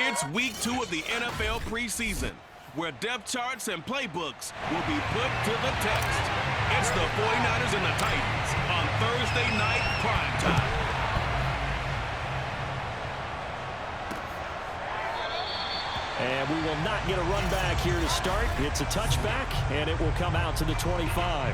It's week 2 of the NFL preseason, where depth charts and playbooks will be put to the test. It's the 49ers and the Titans on Thursday night primetime. And we will not get a run back here to start. It's a touchback, and it will come out to the 25.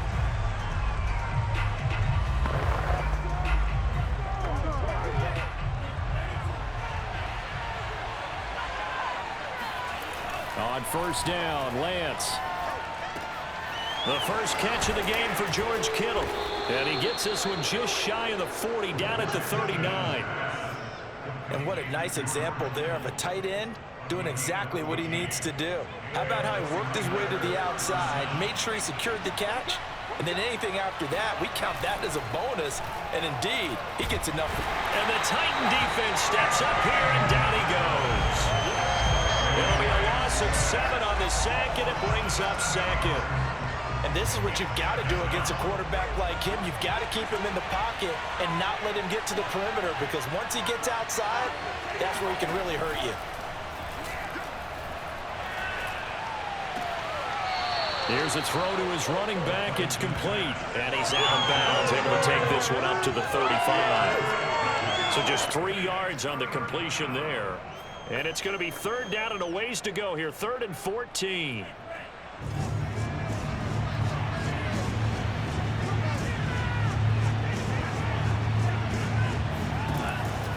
On first down, Lance. The first catch of the game for George Kittle. And he gets this one just shy of the 40, down at the 39. And what a nice example there of a tight end doing exactly what he needs to do. How about how he worked his way to the outside, made sure he secured the catch, and then anything after that, we count that as a bonus, and indeed, he gets enough. And the Titan defense steps up here, and down he goes. It'll be a loss of 7 on the sack, and it brings up second. And this is what you've got to do against a quarterback like him. You've got to keep him in the pocket and not let him get to the perimeter, because once he gets outside, that's where he can really hurt you. Here's a throw to his running back. It's complete. And he's out of bounds, able to take this one up to the 35. So just 3 yards on the completion there. And it's going to be third down and a ways to go here. 3rd and 14.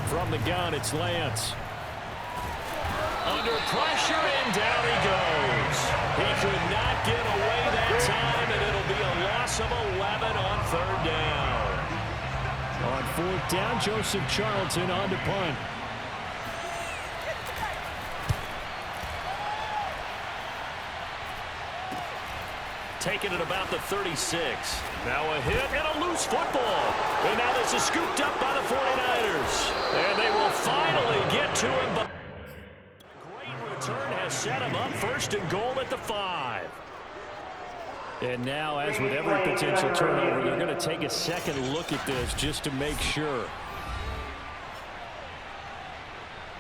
From the gun, it's Lance. Under pressure, and down he goes. He could not get away that time, and it'll be a loss of 11 on 3rd down. On 4th down, Joseph Charlton on to punt. Taking it about the 36. Now a hit and a loose football. And now this is scooped up by the 49ers. And they will finally get to him. But great return has set him up 1st and goal at the 5. And now, as with every potential turnover, they're going to take a second look at this just to make sure.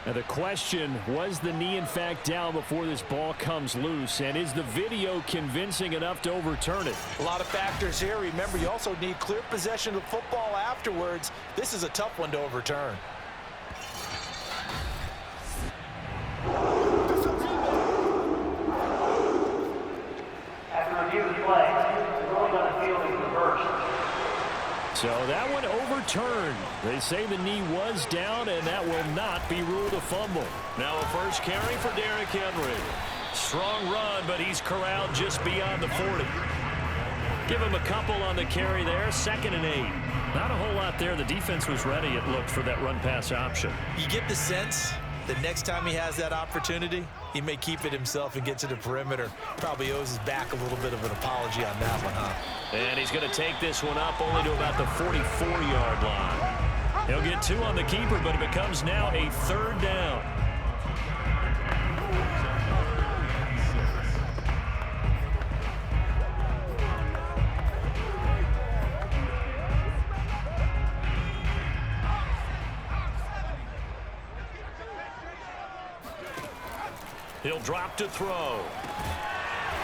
Now the question, was the knee in fact down before this ball comes loose? And is the video convincing enough to overturn it? A lot of factors here. Remember, you also need clear possession of the football afterwards. This is a tough one to overturn. After review of the play, the ruling on the field is reversed. So that one overturned. They say the knee was down, and that will not be ruled a fumble. Now a first carry for Derrick Henry. Strong run, but he's corralled just beyond the 40. Give him a couple on the carry there. 2nd and 8. Not a whole lot there. The defense was ready, it looked, for that run-pass option. You get the sense that next time he has that opportunity, he may keep it himself and get to the perimeter. Probably owes his back a little bit of an apology on that one, huh? And he's going to take this one up only to about the 44-yard line. He'll get 2 on the keeper, but it becomes now a 3rd down. He'll drop to throw.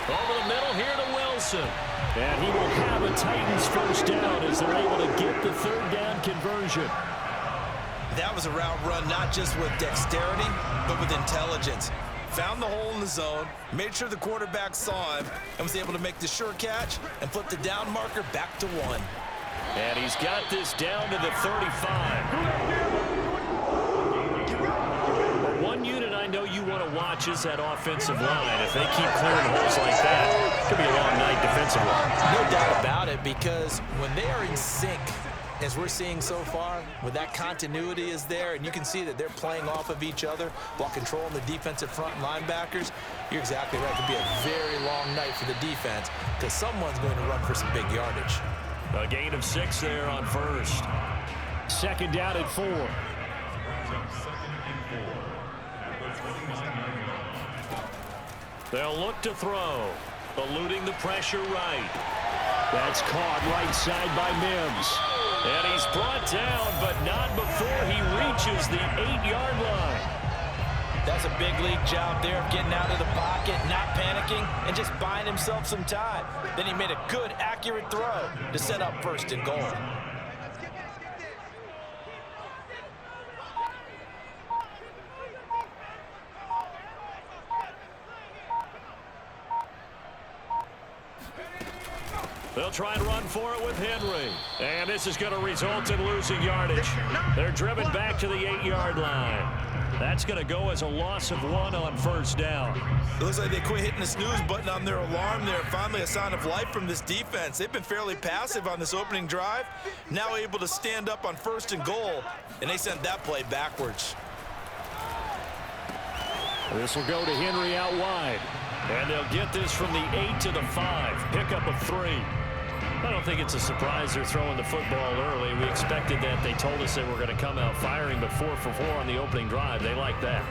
Over the middle here to Wilson. And he will have a Titans first down as they're able to get the 3rd down conversion. That was a route run not just with dexterity, but with intelligence. Found the hole in the zone, made sure the quarterback saw him, and was able to make the sure catch and flip the down marker back to 1. And he's got this down to the 35. One unit I know you want to watch is that offensive line. If they keep clearing holes like that, it could be a long night defensively. No doubt about it, because when they are in sync, as we're seeing so far, when that continuity is there, and you can see that they're playing off of each other while controlling the defensive front linebackers, you're exactly right. It could be a very long night for the defense, because someone's going to run for some big yardage. A gain of 6 there on 1st. 2nd down at 4. They'll look to throw. Eluding the pressure right. That's caught right side by Mims. And he's brought down, but not before he reaches the 8-yard line. That's a big league job there of getting out of the pocket, not panicking, and just buying himself some time. Then he made a good, accurate throw to set up 1st and goal. They'll try and run for it with Henry. And this is going to result in losing yardage. They're driven back to the 8-yard line. That's going to go as a loss of 1 on 1st down. It looks like they quit hitting the snooze button on their alarm there. Finally a sign of life from this defense. They've been fairly passive on this opening drive. Now able to stand up on 1st and goal. And they sent that play backwards. This will go to Henry out wide. And they'll get this from the 8 to the 5. Pickup of 3. I don't think it's a surprise they're throwing the football early. We expected that. They told us they were going to come out firing, but 4 for 4 on the opening drive. They like that.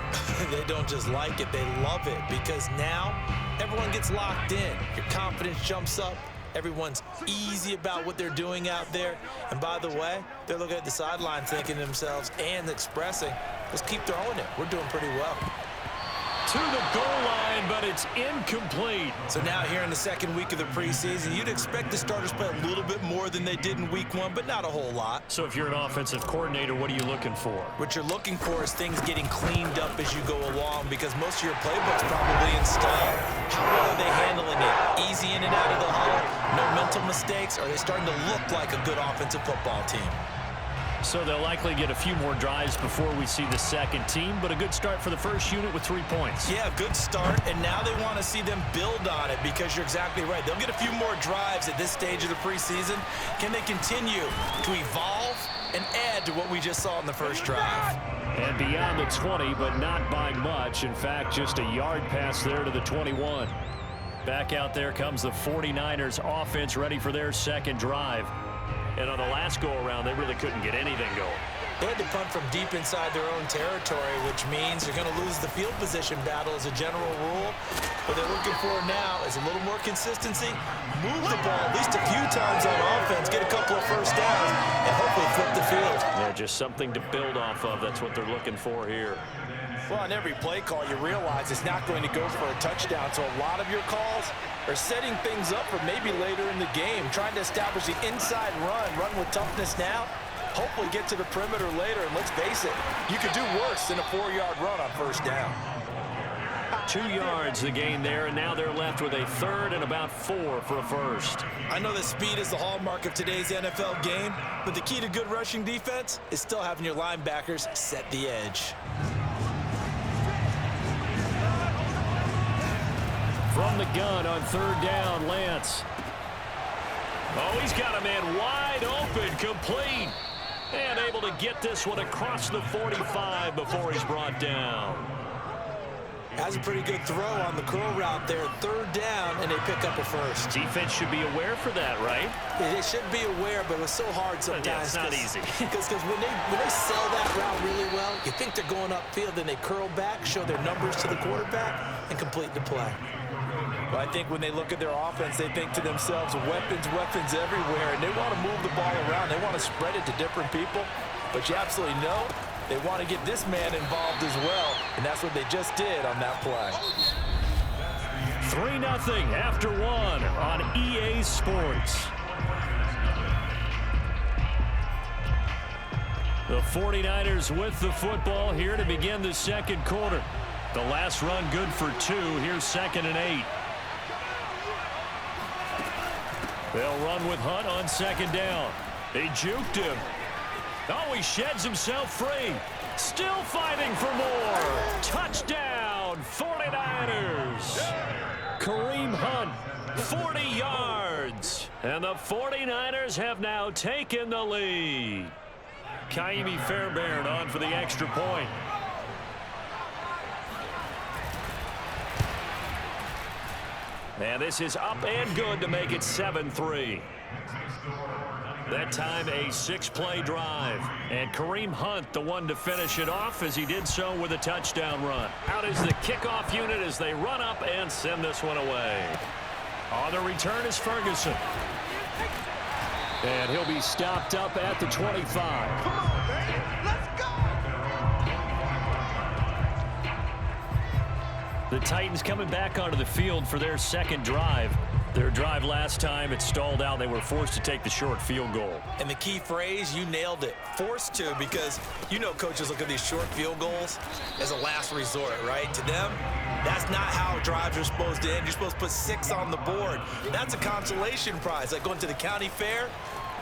They don't just like it, they love it, because now everyone gets locked in. Your confidence jumps up. Everyone's easy about what they're doing out there. And by the way, they're looking at the sideline thinking to themselves and expressing, let's keep throwing it. We're doing pretty well. To the goal line, but it's incomplete. So now here in the 2nd week of the preseason, you'd expect the starters play a little bit more than they did in week 1, but not a whole lot. So if you're an offensive coordinator, what are you looking for? What you're looking for is things getting cleaned up as you go along, because most of your playbook's probably installed. How well are they handling it? Easy in and out of the huddle? No mental mistakes? Are they starting to look like a good offensive football team? So they'll likely get a few more drives before we see the 2nd team, but a good start for the 1st unit with 3 points. Yeah, good start, and now they want to see them build on it, because you're exactly right. They'll get a few more drives at this stage of the preseason. Can they continue to evolve and add to what we just saw in the 1st drive? And beyond the 20, but not by much. In fact, just a yard pass there to the 21. Back out there comes the 49ers offense, ready for their 2nd drive. And on the last go-around, they really couldn't get anything going. They had to punt from deep inside their own territory, which means they're going to lose the field position battle as a general rule. What they're looking for now is a little more consistency, move the ball at least a few times on offense, get a couple of 1st downs, and hopefully flip the field. Yeah, just something to build off of. That's what they're looking for here. Well, on every play call, you realize it's not going to go for a touchdown, so a lot of your calls are setting things up for maybe later in the game, trying to establish the inside run with toughness now, hopefully get to the perimeter later, and let's face it, you could do worse than a 4-yard run on 1st down. 2 yards the gain there, and now they're left with a 3rd and about 4 for a 1st. I know that speed is the hallmark of today's NFL game, but the key to good rushing defense is still having your linebackers set the edge. From the gun on 3rd down, Lance. Oh, he's got a man wide open, complete. And able to get this one across the 45 before he's brought down. Has a pretty good throw on the curl route there. 3rd down, and they pick up a 1st. Defense should be aware for that, right? They should be aware, but it was so hard sometimes. Yeah, it's not easy. Because when they sell that route really well, you think they're going upfield, then they curl back, show their numbers to the quarterback, and complete the play. Well, I think when they look at their offense, they think to themselves, weapons everywhere, and they want to move the ball around. They want to spread it to different people, but you absolutely know they want to get this man involved as well, and that's what they just did on that play. 3-0 after 1 on EA Sports. The 49ers with the football here to begin the 2nd quarter. The last run good for 2. Here's 2nd and 8. They'll run with Hunt on 2nd down. They juked him. Oh, he sheds himself free. Still fighting for more. Touchdown, 49ers. Kareem Hunt, 40 yards. And the 49ers have now taken the lead. Kaimi Fairbairn on for the extra point. And this is up and good to make it 7-3. That time a 6-play drive. And Kareem Hunt, the one to finish it off, as he did so with a touchdown run. Out is the kickoff unit as they run up and send this one away. On the return is Ferguson. And he'll be stopped up at the 25. Come on, baby. Let's go! The Titans coming back onto the field for their second drive. Their drive last time, it stalled out. They were forced to take the short field goal. And the key phrase, you nailed it, forced to, because you know coaches look at these short field goals as a last resort, right? To them, that's not how drives are supposed to end. You're supposed to put 6 on the board. That's a consolation prize, like going to the county fair.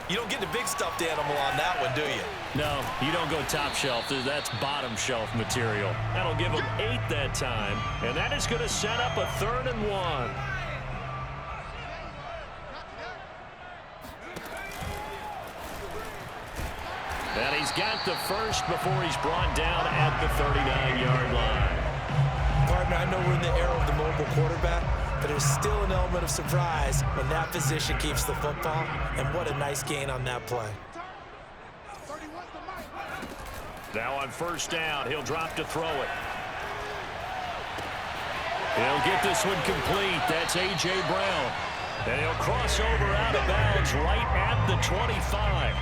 You don't get the big stuffed animal on that one, do you? No, you don't go top shelf. That's bottom shelf material. That'll give them 8 that time, and that is going to set up a 3rd and 1. And he's got the first before he's brought down at the 39-yard line. Partner, I know we're in the era of the mobile quarterback, but there's still an element of surprise when that position keeps the football, and what a nice gain on that play. Now on first down, he'll drop to throw it. He'll get this one complete. That's A.J. Brown. And he'll cross over out of bounds right at the 25.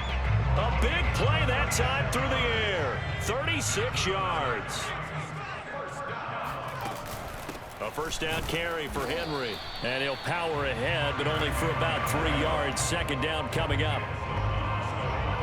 A big play that time through the air. 36 yards. A first down carry for Henry. And he'll power ahead, but only for about 3 yards. Second down coming up.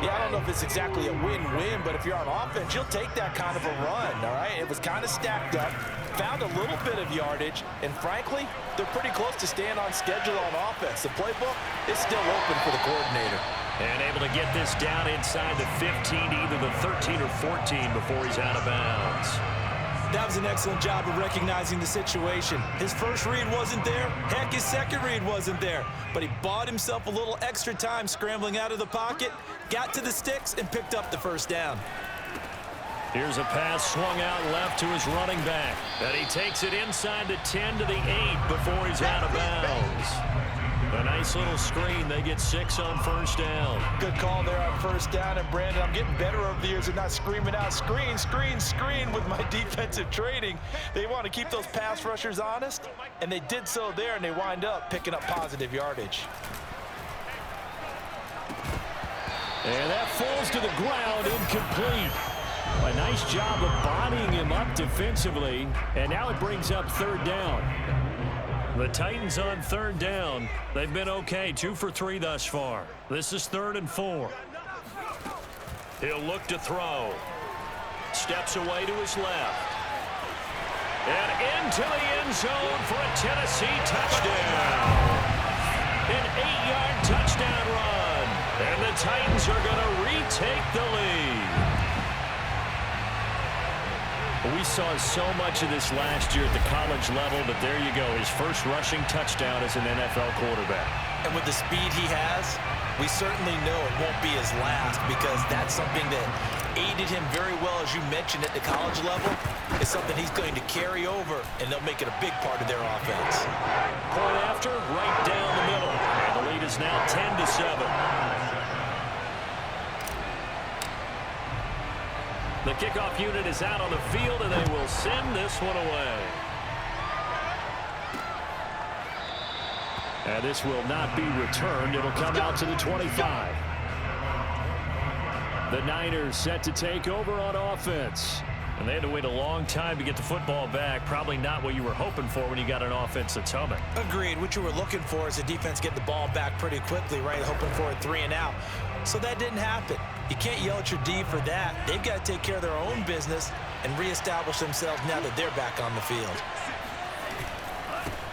Yeah, I don't know if it's exactly a win-win, but if you're on offense, you'll take that kind of a run, all right? It was kind of stacked up, found a little bit of yardage, and frankly, they're pretty close to staying on schedule on offense. The playbook is still open for the coordinator. And able to get this down inside the 15, either the 13 or 14 before he's out of bounds. That was an excellent job of recognizing the situation. His first read wasn't there. Heck, his second read wasn't there. But he bought himself a little extra time scrambling out of the pocket, got to the sticks, and picked up the first down. Here's a pass swung out left to his running back. And he takes it inside the 10 to the 8 before he's out of bounds. A nice little screen. They get 6 on first down. Good call there on first down. And, Brandon, I'm getting better over the years at not screaming out, screen, screen, screen with my defensive training. They want to keep those pass rushers honest, and they did so there, and they wind up picking up positive yardage. And that falls to the ground, incomplete. A nice job of bodying him up defensively, and now it brings up third down. The Titans on third down. They've been okay, 2 for 3 thus far. This is 3rd and 4. He'll look to throw. Steps away to his left. And into the end zone for a Tennessee touchdown. An 8-yard touchdown run. And the Titans are going to retake the lead. We saw so much of this last year at the college level, but there you go. His first rushing touchdown as an NFL quarterback. And with the speed he has, we certainly know it won't be his last, because that's something that aided him very well, as you mentioned, at the college level. It's something he's going to carry over, and they'll make it a big part of their offense. Point after, right down the middle. And the lead is now 10-7. The kickoff unit is out on the field, and they will send this one away. And this will not be returned. It'll come out to the 25. The Niners set to take over on offense. And they had to wait a long time to get the football back. Probably not what you were hoping for when you got an offense that's humming. Agreed. What you were looking for is the defense get the ball back pretty quickly, right? Hoping for a 3 and out. So that didn't happen. You can't yell at your D for that. They've got to take care of their own business and reestablish themselves now that they're back on the field.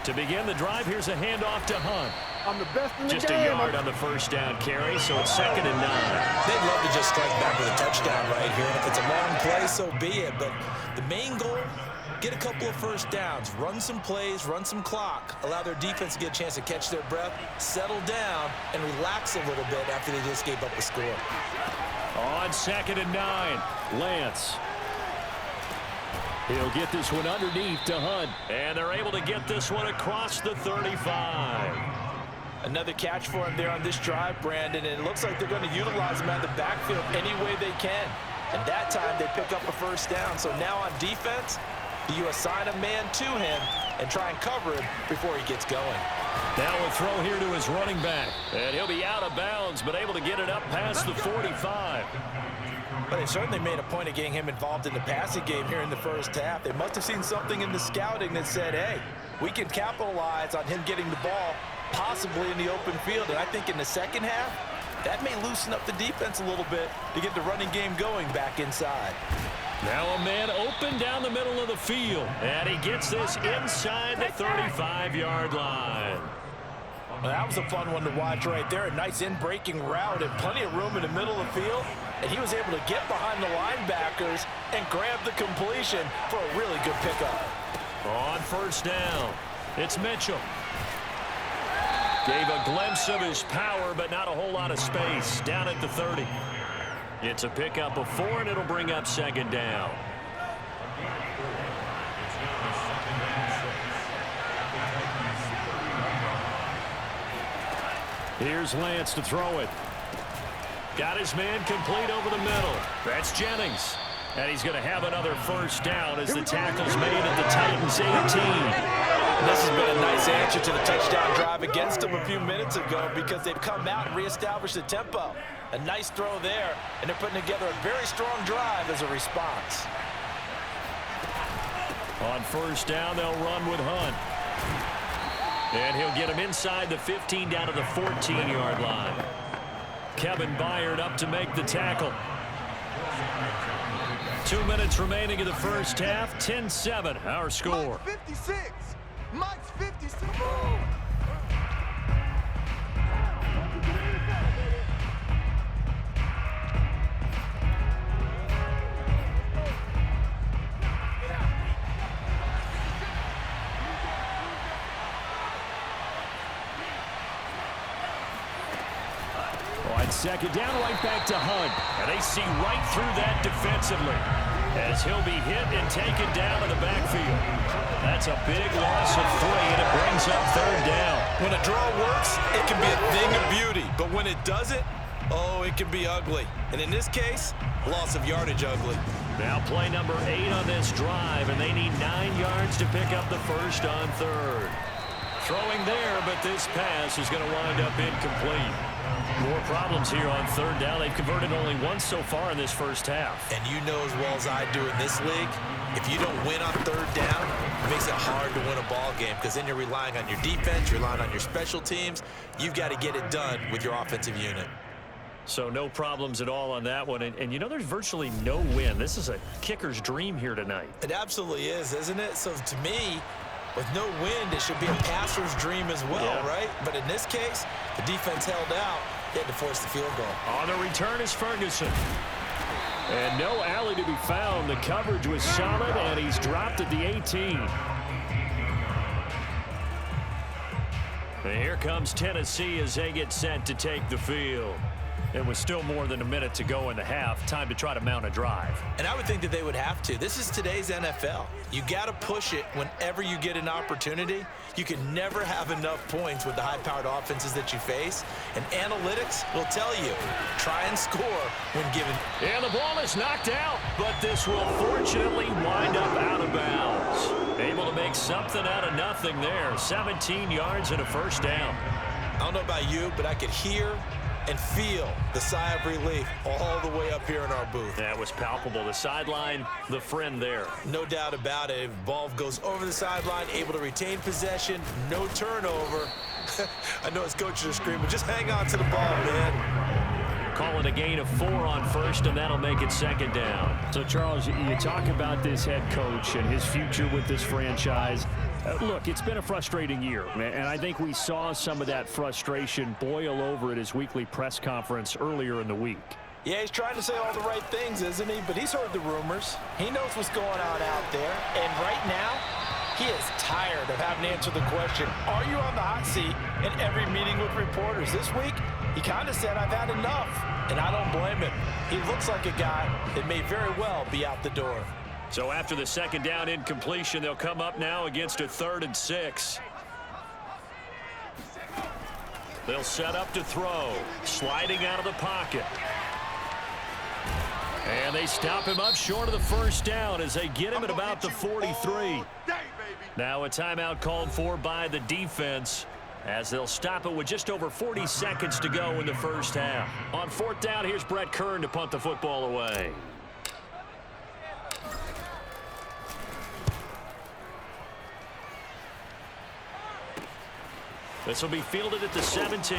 To begin the drive, here's a handoff to Hunt. I'm the best in the Just game. a yard on the first down carry, so it's 2nd and 9. They'd love to just strike back with a touchdown right here. And if it's a long play, so be it. But the main goal, get a couple of first downs, run some plays, run some clock, allow their defense to get a chance to catch their breath, settle down, and relax a little bit after they just gave up a score. On 2nd and 9, Lance. He'll get this one underneath to Hunt. And they're able to get this one across the 35. Another catch for him there on this drive, Brandon, and it looks like they're going to utilize him out of the backfield any way they can. And that time they pick up a first down. So now on defense, do you assign a man to him and try and cover him before he gets going? Now a throw here to his running back. And he'll be out of bounds, but able to get it up past the 45. But they certainly made a point of getting him involved in the passing game here in the first half. They must have seen something in the scouting that said, hey, we can capitalize on him getting the ball possibly in the open field. And I think in the second half, that may loosen up the defense a little bit to get the running game going back inside. Now a man open down the middle of the field. And he gets this inside the 35-yard line. Well, that was a fun one to watch right there. A nice in-breaking route and plenty of room in the middle of the field. And he was able to get behind the linebackers and grab the completion for a really good pickup. On first down, it's Mitchell. Gave a glimpse of his power, but not a whole lot of space. Down at the 30. It's a pickup of 4, and it'll bring up second down. Here's Lance to throw it. Got his man complete over the middle. That's Jennings. And he's going to have another first down as the tackle's made at the Titans 18. And this has been a nice answer to the touchdown drive against them a few minutes ago because they've come out and reestablished the tempo. A nice throw there, and they're putting together a very strong drive as a response. On first down, they'll run with Hunt. And he'll get him inside the 15 down to the 14-yard line. Kevin Byard up to make the tackle. 2 minutes remaining in the first half. 10-7, our score. Mike's 56. Mike's 56. Second down, right back to Hunt. And they see right through that defensively as he'll be hit and taken down in the backfield. That's a big loss of 3, and it brings up third down. When a draw works, it can be a thing of beauty. But when it doesn't, oh, it can be ugly. And in this case, loss of yardage ugly. Now play number 8 on this drive, and they need 9 yards to pick up the first on third. Throwing there, but this pass is going to wind up incomplete. More problems here on third down. They've converted only once so far in this first half. And you know as well as I do in this league, if you don't win on third down, it makes it hard to win a ball game because then you're relying on your defense, you're relying on your special teams. You've got to get it done with your offensive unit. So no problems at all on that one. And you know there's virtually no win. This is a kicker's dream here tonight. It absolutely is, isn't it? So to me, with no wind, it should be a passer's dream as well, right? But in this case, the defense held out. They had to force the field goal. On the return is Ferguson. And no alley to be found. The coverage was solid, and he's dropped at the 18. And here comes Tennessee as they get set to take the field. It was still more than a minute to go in the half. Time to try to mount a drive. And I would think that they would have to. This is today's NFL. You got to push it whenever you get an opportunity. You can never have enough points with the high-powered offenses that you face. And analytics will tell you, try and score when given. And the ball is knocked out, but this will fortunately wind up out of bounds. Able to make something out of nothing there. 17 yards and a first down. I don't know about you, but I could hear and feel the sigh of relief all the way up here in our booth. That was palpable. The sideline, the friend there. No doubt about it. Ball goes over the sideline, able to retain possession, no turnover. I know his coaches are screaming, just hang on to the ball, man. Calling a gain of 4 on first, and that'll make it second down. So, Charles, you talk about this head coach and his future with this franchise. Look, it's been a frustrating year, and I think we saw some of that frustration boil over at his weekly press conference earlier in the week. Yeah, he's trying to say all the right things, isn't he? But he's heard the rumors. He knows what's going on out there. And right now, he is tired of having to answer the question, are you on the hot seat in every meeting with reporters? This week, he kind of said, I've had enough. And I don't blame him. He looks like a guy that may very well be out the door. So after the second down incompletion, they'll come up now against a 3rd and 6. They'll set up to throw. Sliding out of the pocket. And they stop him up short of the first down as they get him at about the 43. Now a timeout called for by the defense. as they'll stop it with just over 40 seconds to go in the first half. On fourth down, here's Brett Kern to punt the football away. This will be fielded at the 17.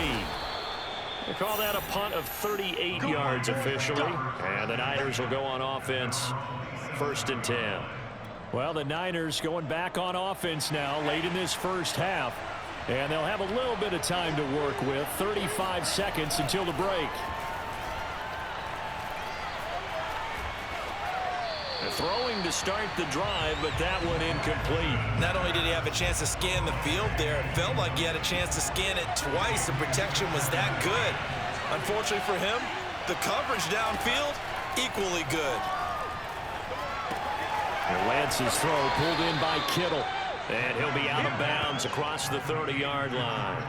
They call that a punt of 38 yards officially. And the Niners will go on offense, 1st and 10. Well, the Niners going back on offense now late in this first half. And they'll have a little bit of time to work with, 35 seconds until the break. Throwing to start the drive, but that one incomplete. Not only did he have a chance to scan the field there, it felt like he had a chance to scan it twice. The protection was that good. Unfortunately for him, the coverage downfield, equally good. And Lance's throw pulled in by Kittle. And he'll be out of bounds across the 30-yard line.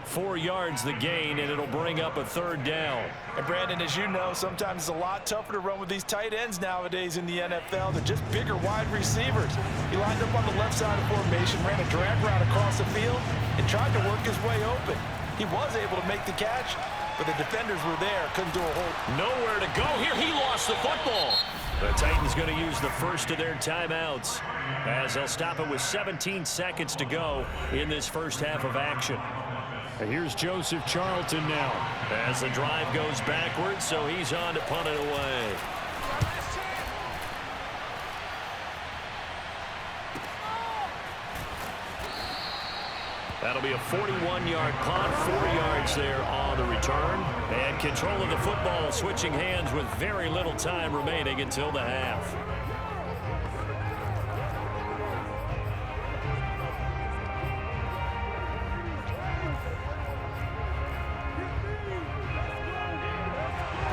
4 yards the gain, and it'll bring up a 3rd down. And Brandon, as you know, sometimes it's a lot tougher to run with these tight ends nowadays in the NFL. They're just bigger wide receivers. He lined up on the left side of the formation, ran a drag route across the field, and tried to work his way open. He was able to make the catch, but the defenders were there, couldn't do a whole. Nowhere to go here. He lost the football. The Titans going to use the first of their timeouts as they'll stop it with 17 seconds to go in this first half of action. And here's Joseph Charlton now. As the drive goes backwards, so he's on to punt it away. That'll be a 41-yard punt, 4 yards there on the return. And control of the football switching hands with very little time remaining until the half.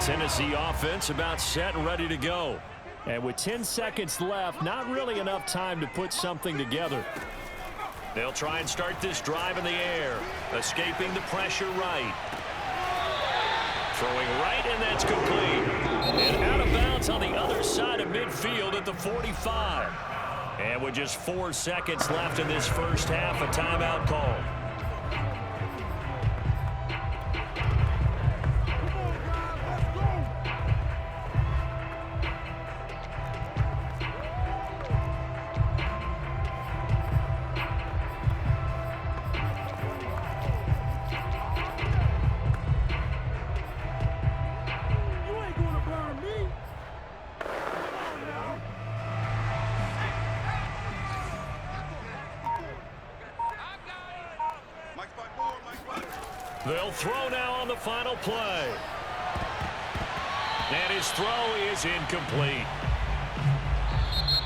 Tennessee offense about set and ready to go. And with 10 seconds left, not really enough time to put something together. They'll try and start this drive in the air. Escaping the pressure right. Throwing right, and that's complete. And out of bounds on the other side of midfield at the 45. And with just 4 seconds left in this first half, a timeout call. They'll throw now on the final play. And his throw is incomplete.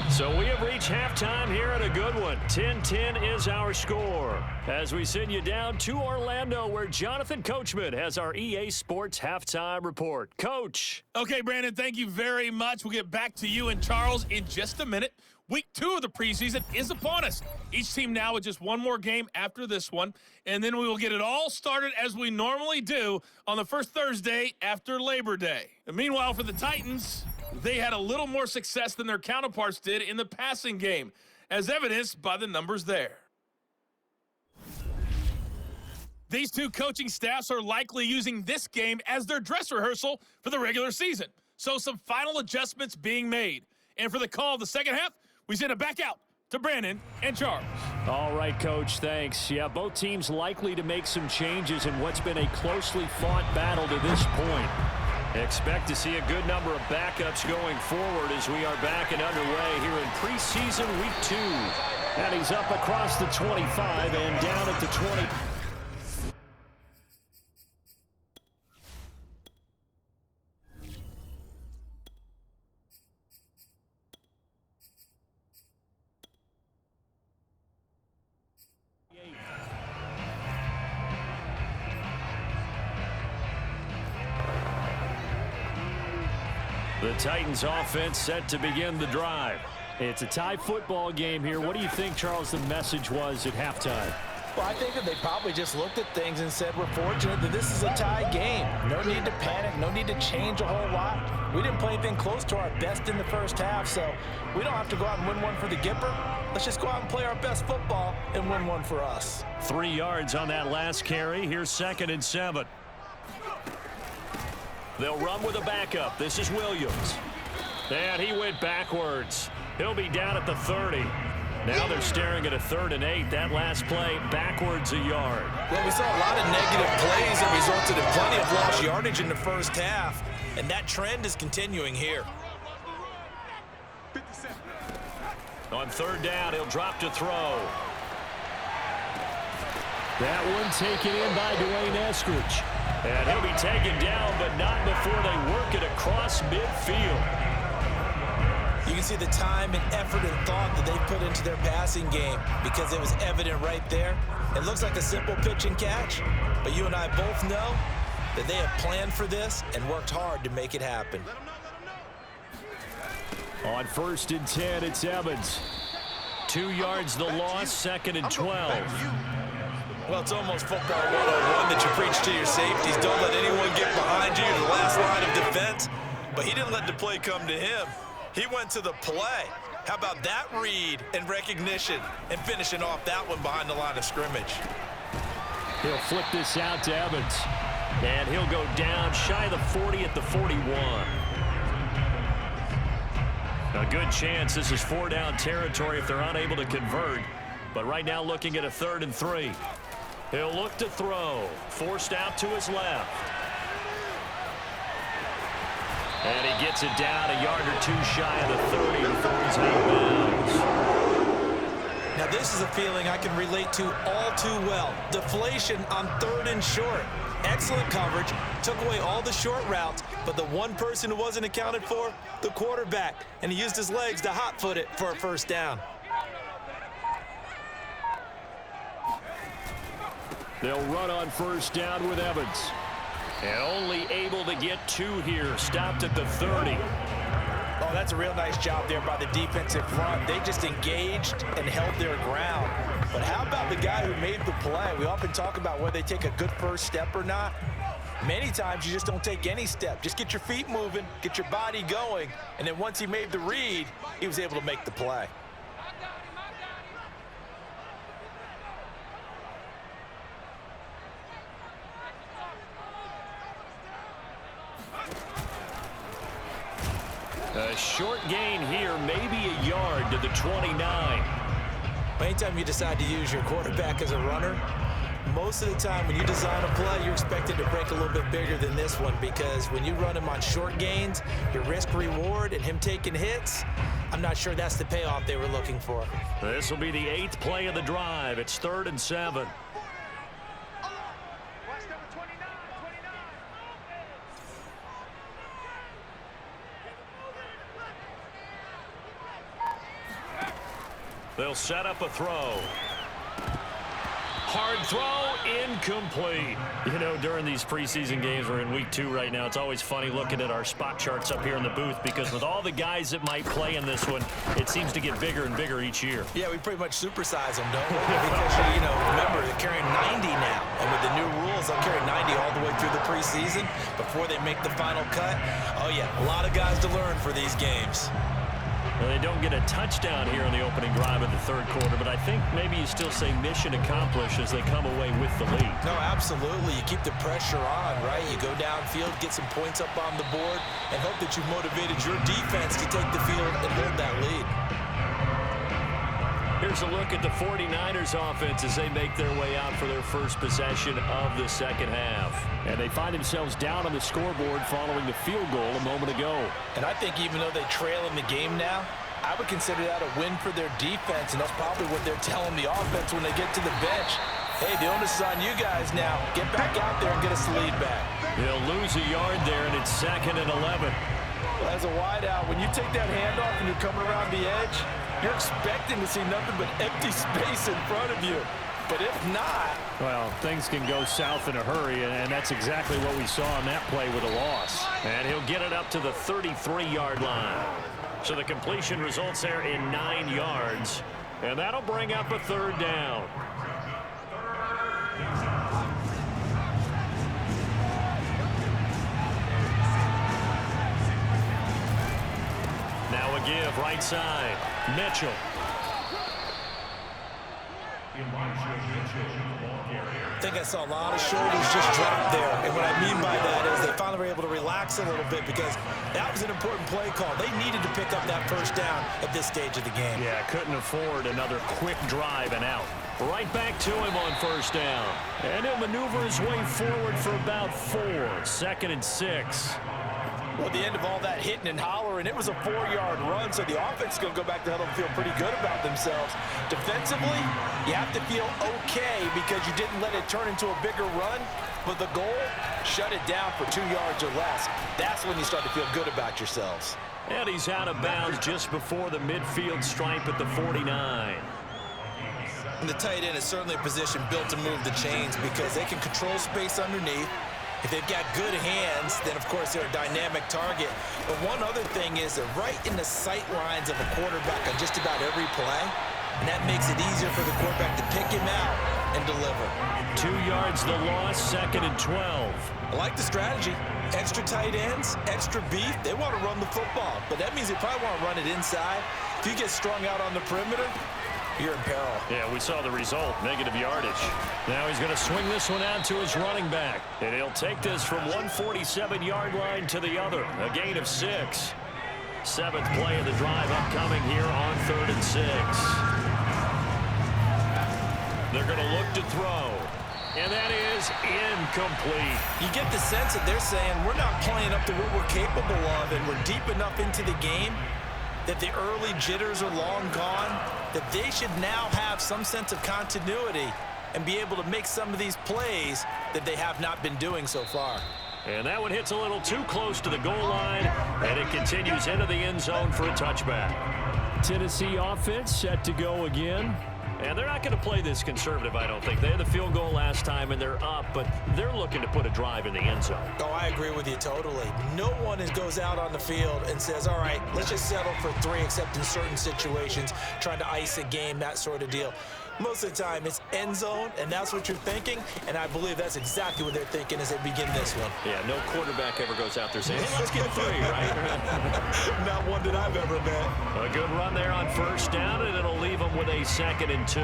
So we have reached halftime here at a good one. 10-10 is our score. As we send you down to Orlando, where Jonathan Coachman has our EA Sports halftime report. Coach. Okay, Brandon, thank you very much. We'll get back to you and Charles in just a minute. Week 2 of the preseason is upon us. Each team now with just one more game after this one, and then we will get it all started as we normally do on the first Thursday after Labor Day. And meanwhile, for the Titans, they had a little more success than their counterparts did in the passing game, as evidenced by the numbers there. These two coaching staffs are likely using this game as their dress rehearsal for the regular season, so some final adjustments being made. And for the call of the second half, we send it back out to Brandon and Charles. All right, Coach, thanks. Yeah, both teams likely to make some changes in what's been a closely fought battle to this point. Expect to see a good number of backups going forward as we are back and underway here in preseason week 2. And he's up across the 25 and down at the 20. The Titans offense set to begin the drive. It's a tie football game here. What do you think, Charles, the message was at halftime? Well, I think that they probably just looked at things and said, we're fortunate that this is a tie game. No need to panic, no need to change a whole lot. We didn't play anything close to our best in the first half, so we don't have to go out and win one for the Gipper. Let's just go out and play our best football and win one for us. 3 yards on that last carry. Here's 2nd and 7. They'll run with a backup. This is Williams. And he went backwards. He'll be down at the 30. Now they're staring at a 3rd and 8. That last play, backwards a yard. Well, we saw a lot of negative plays that resulted in plenty of lost yardage in the first half, and that trend is continuing here. On 3rd down, he'll drop to throw. That one taken in by Dwayne Eskridge. And he'll be taken down, but not before they work it across midfield. You can see the time and effort and thought that they put into their passing game because it was evident right there. It looks like a simple pitch and catch, but you and I both know that they have planned for this and worked hard to make it happen. On 1st and 10, it's Evans. 2 yards the loss, 2nd and 12. Well, it's almost football 101 that you preach to your safeties. Don't let anyone get behind you. You're the last line of defense. But he didn't let the play come to him. He went to the play. How about that read and recognition and finishing off that one behind the line of scrimmage? He'll flip this out to Evans. And he'll go down shy of the 40 at the 41. A good chance this is 4-down territory if they're unable to convert. But right now looking at a 3rd and 3. He'll look to throw. Forced out to his left. And he gets it down a yard or 2 shy of the 30 before he's out of bounds. Now this is a feeling I can relate to all too well. Deflation on 3rd and short. Excellent coverage, took away all the short routes, but the one person who wasn't accounted for, the quarterback, and he used his legs to hot-foot it for a 1st down. They'll run on 1st down with Evans. And only able to get 2 here. Stopped at the 30. Oh, that's a real nice job there by the defensive front. They just engaged and held their ground. But how about the guy who made the play? We often talk about whether they take a good first step or not. Many times you just don't take any step. Just get your feet moving, get your body going, and then once he made the read, he was able to make the play. A short gain here, maybe a yard to the 29. Anytime you decide to use your quarterback as a runner, most of the time when you design a play, you're expected to break a little bit bigger than this one because when you run him on short gains, your risk-reward and him taking hits, I'm not sure that's the payoff they were looking for. This will be the 8th play of the drive. It's 3rd and 7. They'll set up a throw. Hard throw, incomplete. You know, during these preseason games, we're in week 2 right now. It's always funny looking at our spot charts up here in the booth because with all the guys that might play in this one, it seems to get bigger and bigger each year. Yeah, we pretty much supersize them, don't we? Because, you know, remember, they're carrying 90 now. And with the new rules, they'll carry 90 all the way through the preseason before they make the final cut. Oh, yeah, a lot of guys to learn for these games. Well, they don't get a touchdown here on the opening drive of the 3rd quarter, but I think maybe you still say mission accomplished as they come away with the lead. No, absolutely. You keep the pressure on, right? You go downfield, get some points up on the board, and hope that you've motivated your defense to take the field and hold that lead. Here's a look at the 49ers offense as they make their way out for their first possession of the 2nd half. And they find themselves down on the scoreboard following the field goal a moment ago. And I think even though they trail in the game now, I would consider that a win for their defense, and that's probably what they're telling the offense when they get to the bench. Hey, the onus is on you guys now. Get back out there and get us the lead back. They'll lose a yard there, and it's 2nd and 11. Well, as a wideout, when you take that handoff and you're coming around the edge, you're expecting to see nothing but empty space in front of you. But if not... Well, things can go south in a hurry, and that's exactly what we saw on that play with a loss. And he'll get it up to the 33-yard line. So the completion results there in 9 yards. And that'll bring up a 3rd down. Now a give right side. Mitchell. I think I saw a lot of shoulders just drop there. And what I mean by that is they finally were able to relax a little bit because that was an important play call. They needed to pick up that first down at this stage of the game. Yeah, couldn't afford another quick drive and out. Right back to him on first down. And he'll maneuver his way forward for about 4. 2nd and 6. Well, at the end of all that hitting and hollering, it was a 4-yard run, so the offense is going to go back to huddle and feel pretty good about themselves. Defensively, you have to feel okay because you didn't let it turn into a bigger run, but the goal, shut it down for 2 yards or less. That's when you start to feel good about yourselves. And he's out of bounds just before the midfield stripe at the 49. And the tight end is certainly a position built to move the chains because they can control space underneath. If they've got good hands, then, of course, they're a dynamic target. But one other thing is they're right in the sight lines of a quarterback on just about every play, and that makes it easier for the quarterback to pick him out and deliver. 2 yards the loss, 2nd and 12. I like the strategy. Extra tight ends, extra beef. They want to run the football, but that means they probably want to run it inside. If you get strung out on the perimeter, you're in peril. Yeah, we saw the result, negative yardage. Now he's going to swing this one out to his running back. And he'll take this from 147-yard line to the other. A gain of 6. 7th play of the drive upcoming here on 3rd and 6. They're going to look to throw. And that is incomplete. You get the sense that they're saying we're not playing up to what we're capable of, and we're deep enough into the game that the early jitters are long gone, that they should now have some sense of continuity and be able to make some of these plays that they have not been doing so far. And that one hits a little too close to the goal line, and it continues into the end zone for a touchback. Tennessee offense set to go again. And they're not going to play this conservative, I don't think. They had the field goal last time, and they're up, but they're looking to put a drive in the end zone. Oh, I agree with you totally. No one goes out on the field and says, all right, let's just settle for 3, except in certain situations, trying to ice a game, that sort of deal. Most of the time, it's end zone, and that's what you're thinking, and I believe that's exactly what they're thinking as they begin this one. Yeah, no quarterback ever goes out there saying, hey, let's get 3, right? Not one that I've ever met. A good run there on first down, and it'll leave them with a 2nd and 2.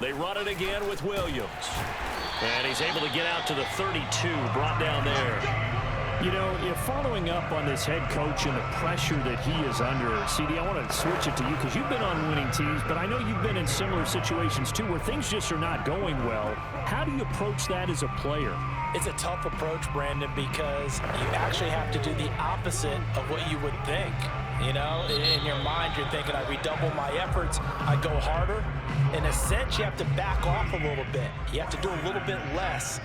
They run it again with Williams. And he's able to get out to the 32, brought down there. You know, if following up on this head coach and the pressure that he is under, CD, I want to switch it to you because you've been on winning teams, but I know you've been in similar situations too where things just are not going well. How do you approach that as a player? It's a tough approach, Brandon, because you actually have to do the opposite of what you would think. You know, in your mind, you're thinking, I redouble my efforts, I go harder. In a sense, you have to back off a little bit. You have to do a little bit less.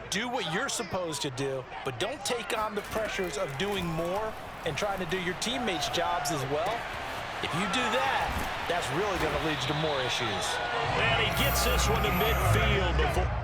Do what you're supposed to do, but don't take on the pressures of doing more and trying to do your teammates' jobs as well. If you do that, that's really going to lead you to more issues. And he gets this one to midfield before.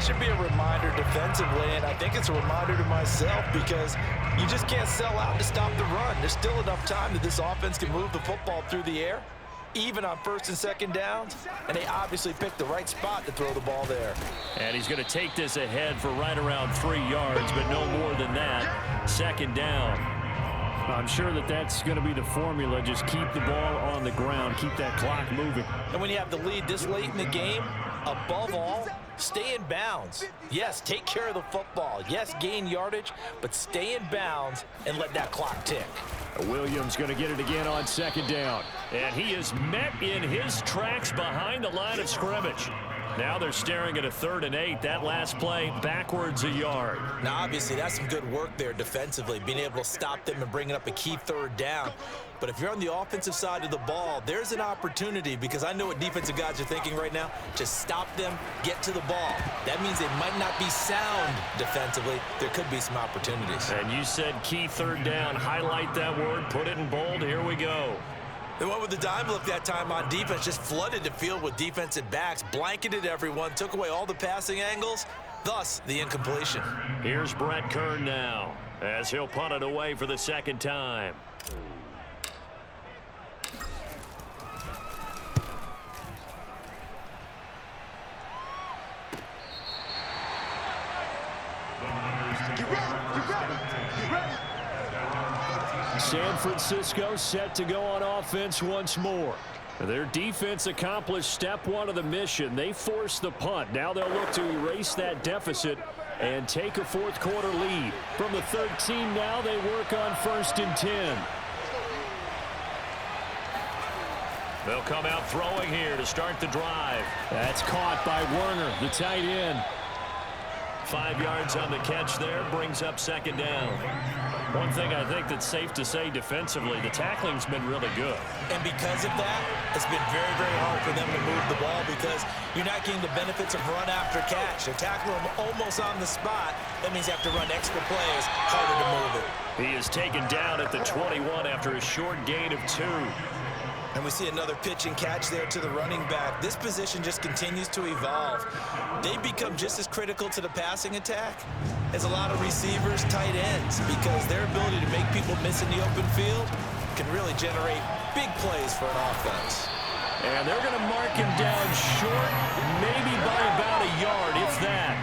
should be a reminder defensively, and I think it's a reminder to myself because you just can't sell out to stop the run. There's still enough time that this offense can move the football through the air, even on first and second downs, and they obviously picked the right spot to throw the ball there. And he's going to take this ahead for right around 3 yards, but no more than that. Second down. I'm sure that that's going to be the formula. Just keep the ball on the ground. Keep that clock moving. And when you have the lead this late in the game, above all, stay in bounds. Yes, take care of the football. Yes, gain yardage, but stay in bounds and let that clock tick. Williams going to get it again on second down. And he is met in his tracks behind the line of scrimmage. Now they're staring at a 3rd and 8. That last play, backwards a yard. Now, obviously, that's some good work there defensively, being able to stop them and bringing up a key 3rd down. But if you're on the offensive side of the ball, there's an opportunity, because I know what defensive guys are thinking right now. Just stop them, get to the ball. That means they might not be sound defensively. There could be some opportunities. And you said key 3rd down. Highlight that word, put it in bold. Here we go. They went with the dime look that time on defense, just flooded the field with defensive backs, blanketed everyone, took away all the passing angles, thus the incompletion. Here's Brett Kern now, as he'll punt it away for the second time. San Francisco set to go on offense once more. Their defense accomplished step 1 of the mission. They forced the punt. Now they'll look to erase that deficit and take a 4th quarter lead. From the 13 now, they work on 1st and 10. They'll come out throwing here to start the drive. That's caught by Werner, the tight end. 5 yards on the catch there, brings up second down. One thing I think that's safe to say defensively, the tackling's been really good. And because of that, it's been very, very hard for them to move the ball because you're not getting the benefits of run after catch. They're tackling them almost on the spot. That means you have to run extra plays, harder to move it. He is taken down at the 21 after a short gain of 2. And we see another pitch and catch there to the running back. This position just continues to evolve. They become just as critical to the passing attack as a lot of receivers, tight ends, because their ability to make people miss in the open field can really generate big plays for an offense. And they're going to mark him down short, maybe by about a yard, if that.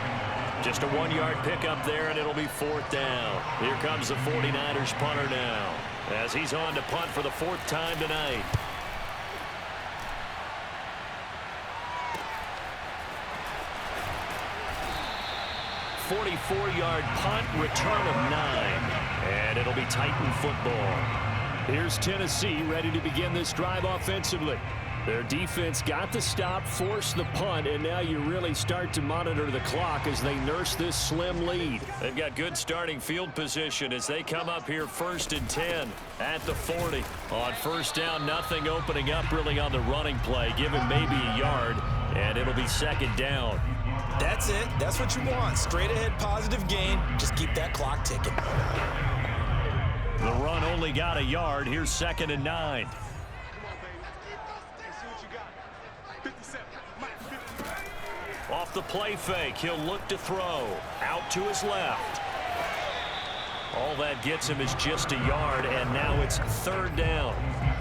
Just a 1-yard pickup there, and it'll be 4th down. Here comes the 49ers punter now, as he's on to punt for the 4th time tonight. 44-yard punt, return of 9. And it'll be Titan football. Here's Tennessee ready to begin this drive offensively. Their defense got the stop, forced the punt, and now you really start to monitor the clock as they nurse this slim lead. They've got good starting field position as they come up here 1st and 10 at the 40. On 1st down, nothing opening up really on the running play. Give him maybe a yard, and it'll be 2nd down. That's it. That's what you want. Straight ahead positive gain. Just keep that clock ticking. The run only got a yard. Here's 2nd and 9. Off the play fake, he'll look to throw. Out to his left. All that gets him is just a yard, and now it's 3rd down.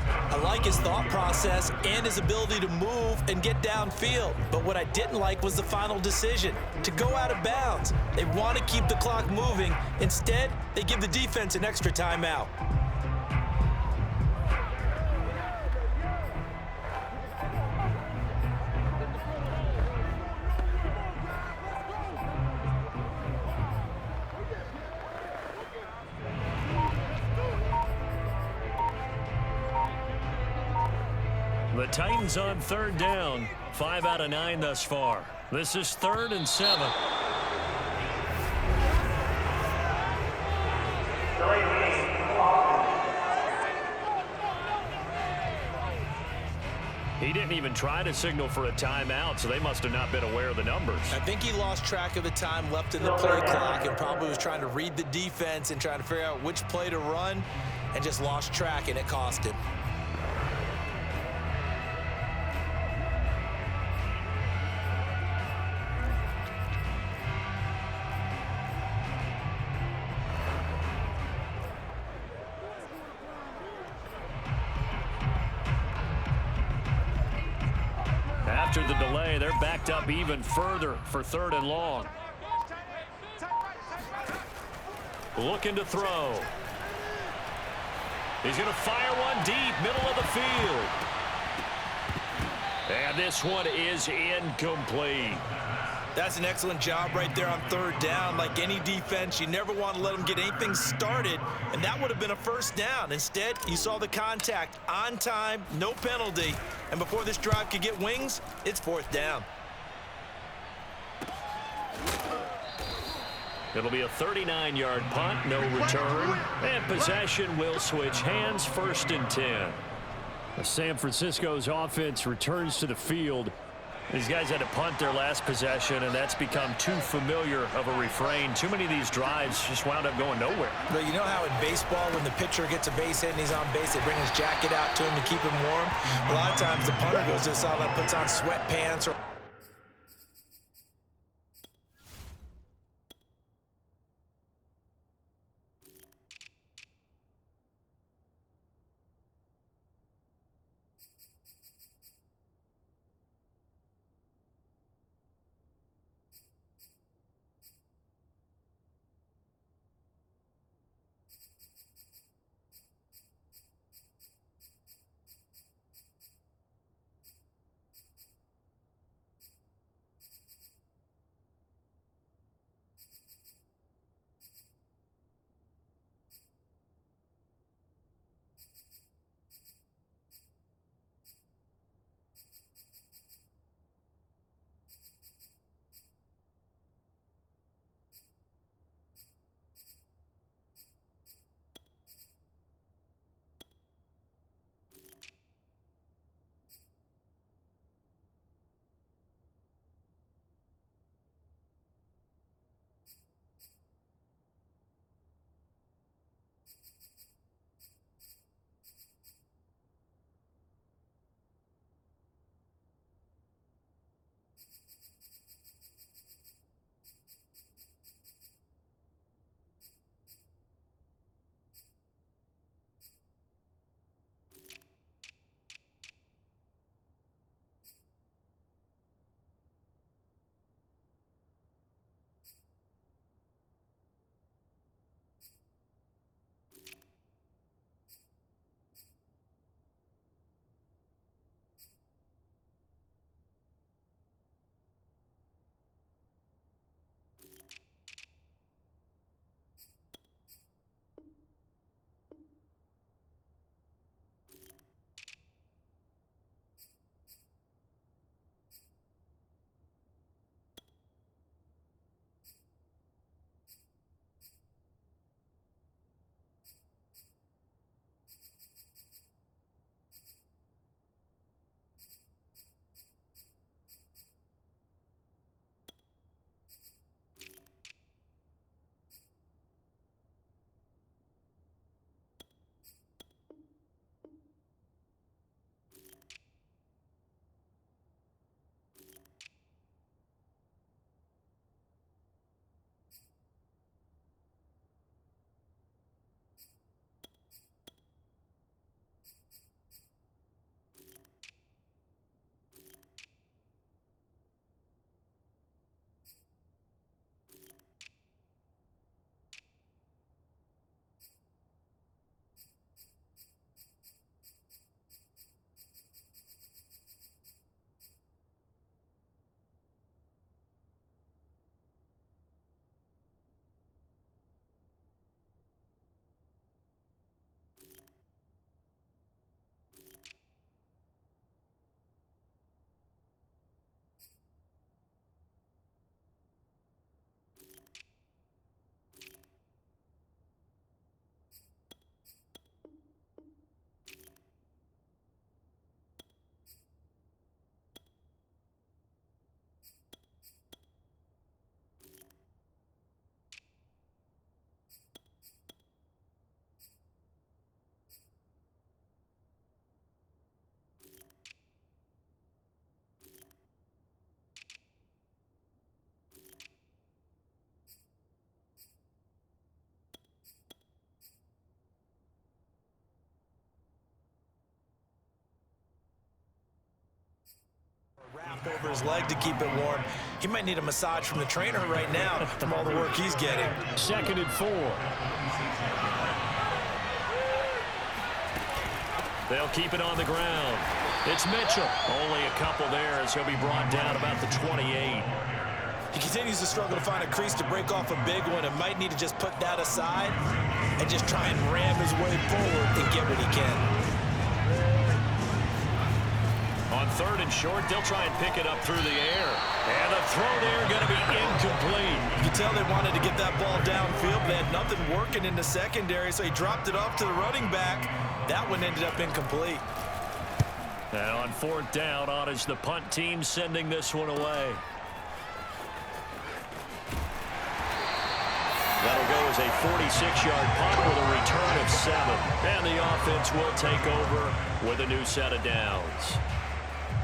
I like his thought process and his ability to move and get downfield. But what I didn't like was the final decision, to go out of bounds. They want to keep the clock moving. Instead, they give the defense an extra timeout. The Titans on 3rd down. 5 out of 9 thus far. This is 3rd and 7. He didn't even try to signal for a timeout, so they must have not been aware of the numbers. I think he lost track of the time left in the play clock and probably was trying to read the defense and trying to figure out which play to run and just lost track, and it cost him. after the delay. They're backed up even further for 3rd and long. Looking to throw. He's going to fire one deep, middle of the field. And this one is incomplete. That's an excellent job right there on 3rd down. Like any defense, you never want to let them get anything started, and that would have been a 1st down. Instead, you saw the contact on time, no penalty, and before this drive could get wings, it's 4th down. It'll be a 39-yard punt, no return, and possession will switch hands, 1st and 10. San Francisco's offense returns to the field. These guys had to punt their last possession, and that's become too familiar of a refrain. Too many of these drives just wound up going nowhere. But you know how in baseball, when the pitcher gets a base hit and he's on base, they bring his jacket out to him to keep him warm? A lot of times the punter goes to the sideline, puts on sweatpants or strap over his leg to keep it warm. He might need a massage from the trainer right now from all the work he's getting. 2nd and 4. They'll keep it on the ground. It's Mitchell. Only a couple there as he'll be brought down about the 28. He continues to struggle to find a crease to break off a big one and might need to just put that aside and just try and ram his way forward and get what he can. On 3rd and short, they'll try and pick it up through the air. And the throw there going to be incomplete. You can tell they wanted to get that ball downfield. They had nothing working in the secondary, so he dropped it off to the running back. That one ended up incomplete. And on 4th down, on is the punt team sending this one away. That'll go as a 46-yard punt with a return of 7. And the offense will take over with a new set of downs.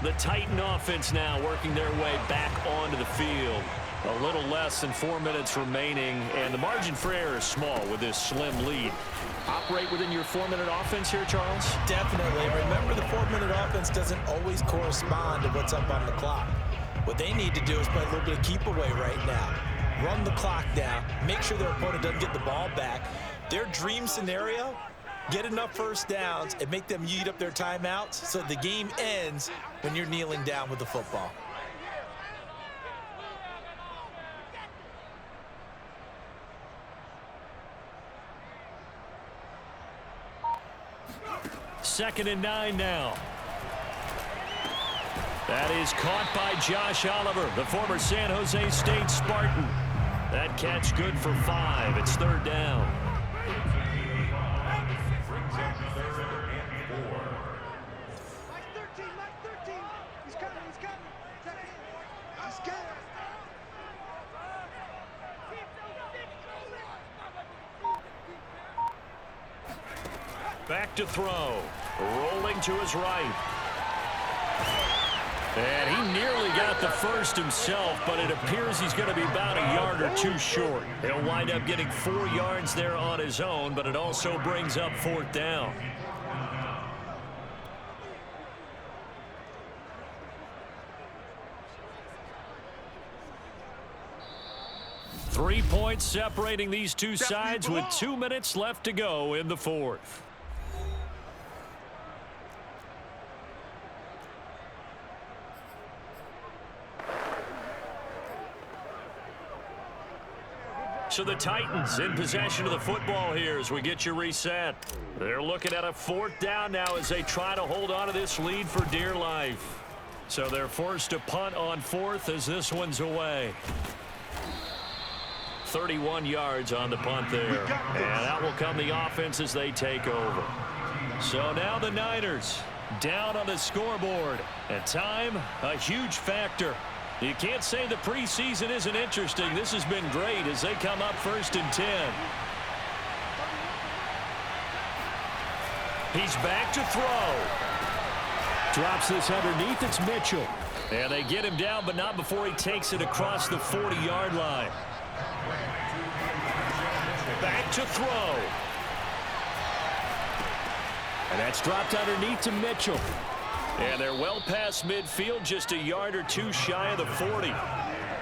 The Titan offense now working their way back onto the field. A little less than 4 minutes remaining, and the margin for error is small with this slim lead. Operate within your 4-minute offense here, Charles? Definitely. Remember, the 4-minute offense doesn't always correspond to what's up on the clock. What they need to do is play a little bit of keep away right now. Run the clock down. Make sure their opponent doesn't get the ball back. Their dream scenario, get enough first downs and make them eat up their timeouts so the game ends when you're kneeling down with the football. Second and 9 now. That is caught by Josh Oliver, the former San Jose State Spartan. That catch good for 5. It's 3rd down. He's coming. He's coming. Back to throw. Rolling to his right. And he nearly got the first himself, but it appears he's going to be about a yard or 2 short. He'll wind up getting 4 yards there on his own, but it also brings up 4th down. Three points separating these two sides with 2 minutes left to go in the 4th. So the Titans in possession of the football here as we get you reset. They're looking at a 4th down now as they try to hold on to this lead for dear life. So they're forced to punt on 4th as this one's away. 31 yards on the punt there. And out will come the offense as they take over. So now the Niners down on the scoreboard. And time, a huge factor. You can't say the preseason isn't interesting. This has been great as they come up 1st and 10. He's back to throw. Drops this underneath. It's Mitchell. And they get him down, but not before he takes it across the 40-yard line. Back to throw. And that's dropped underneath to Mitchell. And they're well past midfield, just a yard or 2 shy of the 40.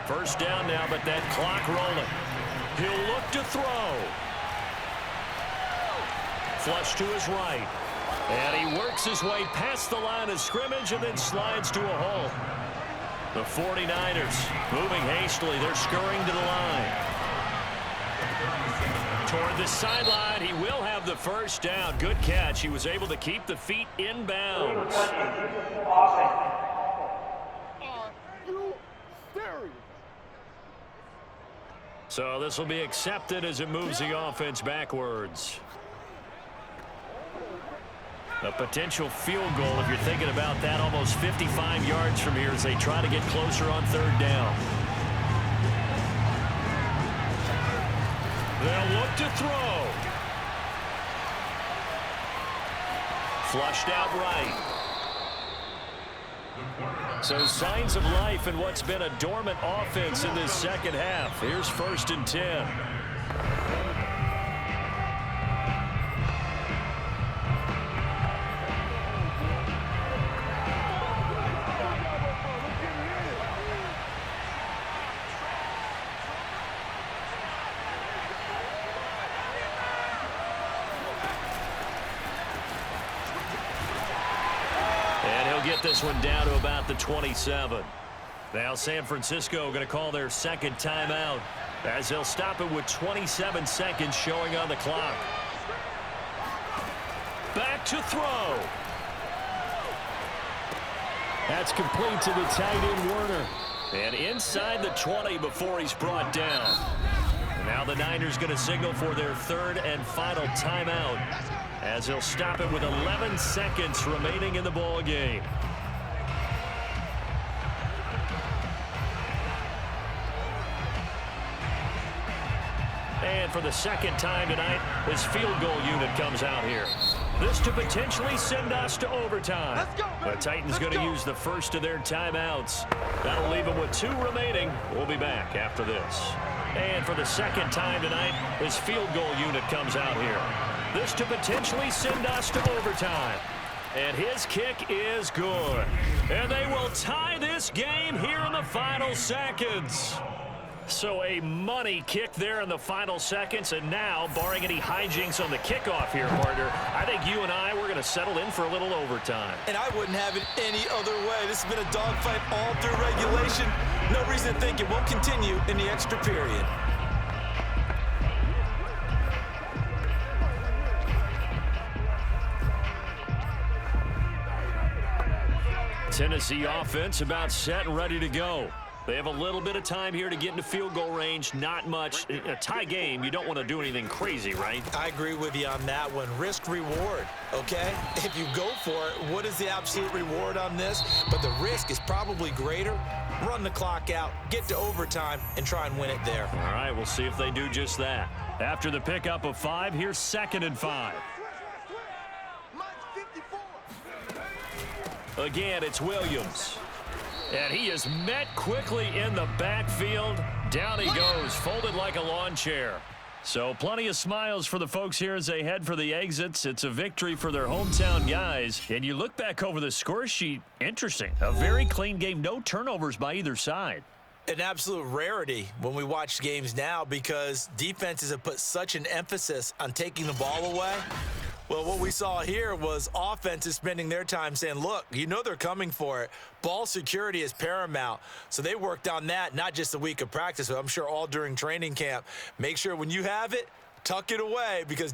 1st down now, but that clock rolling. He'll look to throw. Flush to his right. And he works his way past the line of scrimmage and then slides to a hole. The 49ers moving hastily. They're scurrying to the line. Toward the sideline, he will have the 1st down. Good catch. He was able to keep the feet in bounds. So this will be accepted as it moves the offense backwards. A potential field goal, if you're thinking about that, almost 55 yards from here as they try to get closer on 3rd down. They'll look to throw. Flushed out right. So signs of life in what's been a dormant offense in this 2nd half. Here's 1st and 10. get this one down to about the 27. Now San Francisco going to call their second timeout as they'll stop it with 27 seconds showing on the clock. Back to throw. That's complete to the tight end, Werner. And inside the 20 before he's brought down. And now the Niners going to signal for their third and final timeout as they'll stop it with 11 seconds remaining in the ball game. And for the second time tonight, his field goal unit comes out here. This to potentially send us to overtime. The Titans going to use the first of their timeouts. That'll leave them with 2 remaining. We'll be back after this. And for the second time tonight, his field goal unit comes out here. This to potentially send us to overtime. And his kick is good. And they will tie this game here in the final seconds. So a money kick there in the final seconds, and now, barring any hijinks on the kickoff here, partner, I think you and I, we're going to settle in for a little overtime. And I wouldn't have it any other way. This has been a dogfight all through regulation. No reason to think it won't continue in the extra period. Tennessee offense about set and ready to go. They have a little bit of time here to get into field goal range. Not much. A tie game, you don't want to do anything crazy, right? I agree with you on that one. Risk reward, okay? If you go for it, what is the absolute reward on this? But the risk is probably greater. Run the clock out, get to overtime, and try and win it there. All right, we'll see if they do just that. After the pickup of 5, here's 2nd and 5. Again, it's Williams. And he is met quickly in the backfield. Down he goes, folded like a lawn chair. So plenty of smiles for the folks here as they head for the exits. It's a victory for their hometown guys. And you look back over the score sheet, interesting. A very clean game, no turnovers by either side. An absolute rarity when we watch games now because defenses have put such an emphasis on taking the ball away. Well, what we saw here was offenses spending their time saying, look, you know they're coming for it. Ball security is paramount. So they worked on that, not just a week of practice, but I'm sure all during training camp. Make sure when you have it, tuck it away because